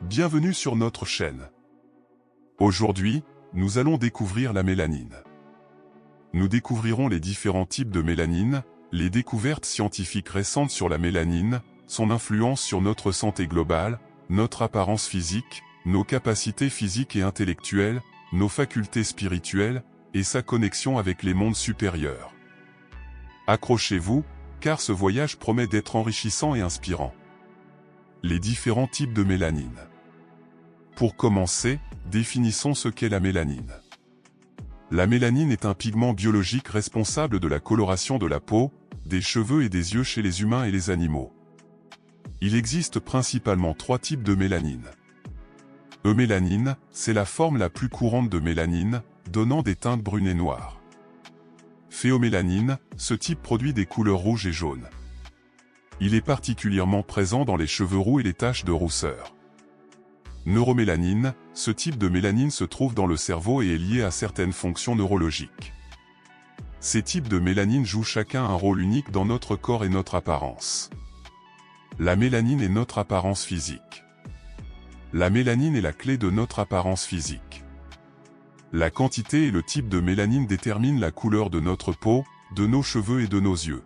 Bienvenue sur notre chaîne. Aujourd'hui, nous allons découvrir la mélanine. Nous découvrirons les différents types de mélanine, les découvertes scientifiques récentes sur la mélanine, son influence sur notre santé globale, notre apparence physique, nos capacités physiques et intellectuelles, nos facultés spirituelles, et sa connexion avec les mondes supérieurs. Accrochez-vous, car ce voyage promet d'être enrichissant et inspirant. Les différents types de mélanine. Pour commencer, définissons ce qu'est la mélanine. La mélanine est un pigment biologique responsable de la coloration de la peau, des cheveux et des yeux chez les humains et les animaux. Il existe principalement 3 types de mélanine. Eumélanine, c'est la forme la plus courante de mélanine, donnant des teintes brunes et noires. Phéomélanine, ce type produit des couleurs rouges et jaunes. Il est particulièrement présent dans les cheveux roux et les taches de rousseur. Neuromélanine, ce type de mélanine se trouve dans le cerveau et est lié à certaines fonctions neurologiques. Ces types de mélanine jouent chacun un rôle unique dans notre corps et notre apparence. La mélanine est notre apparence physique. La mélanine est la clé de notre apparence physique. La quantité et le type de mélanine déterminent la couleur de notre peau, de nos cheveux et de nos yeux.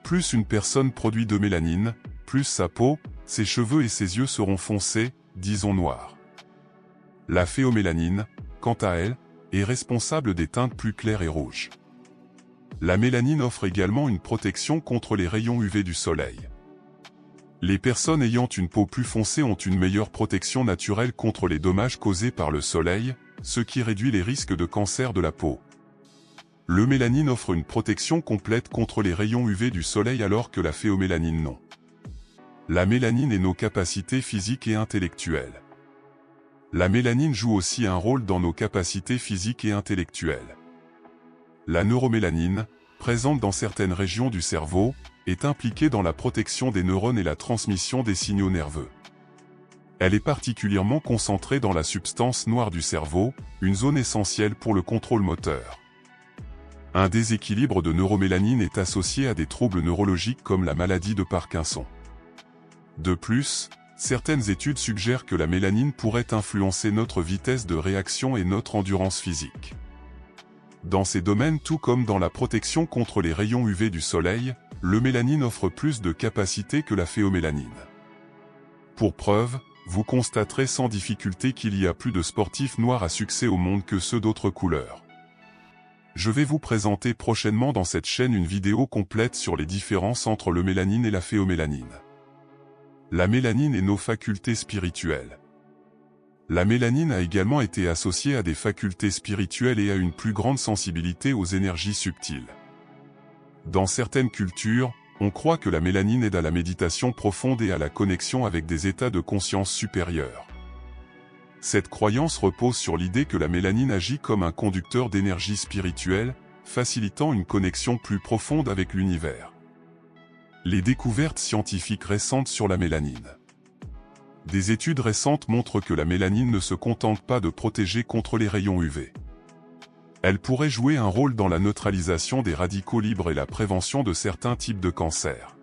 Plus une personne produit de mélanine, plus sa peau, ses cheveux et ses yeux seront foncés, disons noirs. La phéomélanine, quant à elle, est responsable des teintes plus claires et rouges. La mélanine offre également une protection contre les rayons UV du soleil. Les personnes ayant une peau plus foncée ont une meilleure protection naturelle contre les dommages causés par le soleil, ce qui réduit les risques de cancer de la peau. Le mélanine offre une protection complète contre les rayons UV du soleil alors que la phéomélanine non. La mélanine est nos capacités physiques et intellectuelles. La mélanine joue aussi un rôle dans nos capacités physiques et intellectuelles. La neuromélanine, présente dans certaines régions du cerveau, est impliquée dans la protection des neurones et la transmission des signaux nerveux. Elle est particulièrement concentrée dans la substance noire du cerveau, une zone essentielle pour le contrôle moteur. Un déséquilibre de neuromélanine est associé à des troubles neurologiques comme la maladie de Parkinson. De plus, certaines études suggèrent que la mélanine pourrait influencer notre vitesse de réaction et notre endurance physique. Dans ces domaines tout comme dans la protection contre les rayons UV du soleil, le mélanine offre plus de capacité que la phéomélanine. Pour preuve, vous constaterez sans difficulté qu'il y a plus de sportifs noirs à succès au monde que ceux d'autres couleurs. Je vais vous présenter prochainement dans cette chaîne une vidéo complète sur les différences entre le mélanine et la phéomélanine. La mélanine est nos facultés spirituelles. La mélanine a également été associée à des facultés spirituelles et à une plus grande sensibilité aux énergies subtiles. Dans certaines cultures, on croit que la mélanine aide à la méditation profonde et à la connexion avec des états de conscience supérieurs. Cette croyance repose sur l'idée que la mélanine agit comme un conducteur d'énergie spirituelle, facilitant une connexion plus profonde avec l'univers. Les découvertes scientifiques récentes sur la mélanine. Des études récentes montrent que la mélanine ne se contente pas de protéger contre les rayons UV. Elle pourrait jouer un rôle dans la neutralisation des radicaux libres et la prévention de certains types de cancers.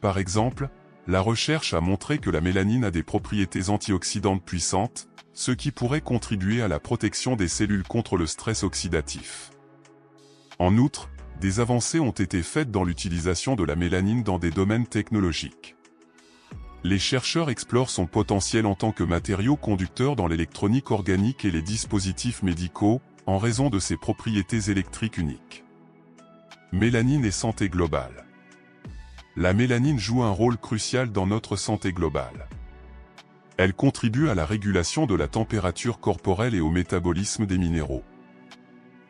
Par exemple, la recherche a montré que la mélanine a des propriétés antioxydantes puissantes, ce qui pourrait contribuer à la protection des cellules contre le stress oxydatif. En outre, des avancées ont été faites dans l'utilisation de la mélanine dans des domaines technologiques. Les chercheurs explorent son potentiel en tant que matériau conducteur dans l'électronique organique et les dispositifs médicaux, en raison de ses propriétés électriques uniques. Mélanine et santé globale. La mélanine joue un rôle crucial dans notre santé globale. Elle contribue à la régulation de la température corporelle et au métabolisme des minéraux.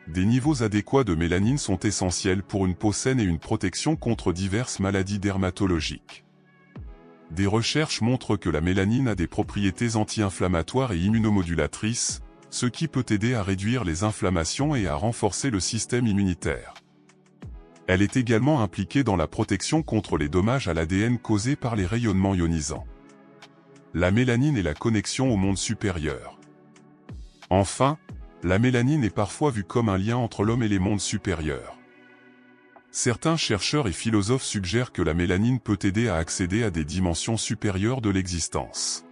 Des niveaux adéquats de mélanine sont essentiels pour une peau saine et une protection contre diverses maladies dermatologiques. Des recherches montrent que la mélanine a des propriétés anti-inflammatoires et immunomodulatrices, ce qui peut aider à réduire les inflammations et à renforcer le système immunitaire. Elle est également impliquée dans la protection contre les dommages à l'ADN causés par les rayonnements ionisants. La mélanine est la connexion au monde supérieur. Enfin, la mélanine est parfois vue comme un lien entre l'homme et les mondes supérieurs. Certains chercheurs et philosophes suggèrent que la mélanine peut aider à accéder à des dimensions supérieures de l'existence.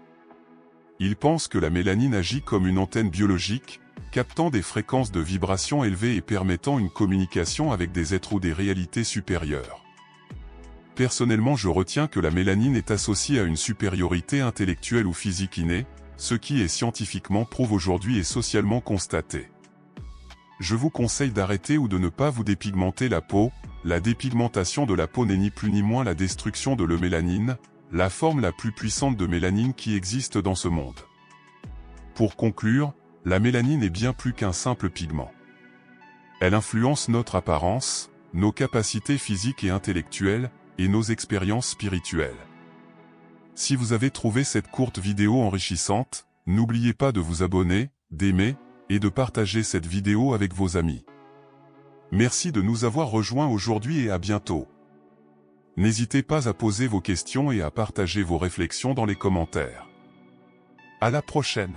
Ils pensent que la mélanine agit comme une antenne biologique, captant des fréquences de vibrations élevées et permettant une communication avec des êtres ou des réalités supérieures. Personnellement, je retiens que la mélanine est associée à une supériorité intellectuelle ou physique innée, ce qui est scientifiquement prouvé aujourd'hui et socialement constaté. Je vous conseille d'arrêter ou de ne pas vous dépigmenter la peau. La dépigmentation de la peau n'est ni plus ni moins la destruction de l'eumélanine, la forme la plus puissante de mélanine qui existe dans ce monde. Pour conclure, la mélanine est bien plus qu'un simple pigment. Elle influence notre apparence, nos capacités physiques et intellectuelles, et nos expériences spirituelles. Si vous avez trouvé cette courte vidéo enrichissante, n'oubliez pas de vous abonner, d'aimer, et de partager cette vidéo avec vos amis. Merci de nous avoir rejoints aujourd'hui et à bientôt. N'hésitez pas à poser vos questions et à partager vos réflexions dans les commentaires. À la prochaine.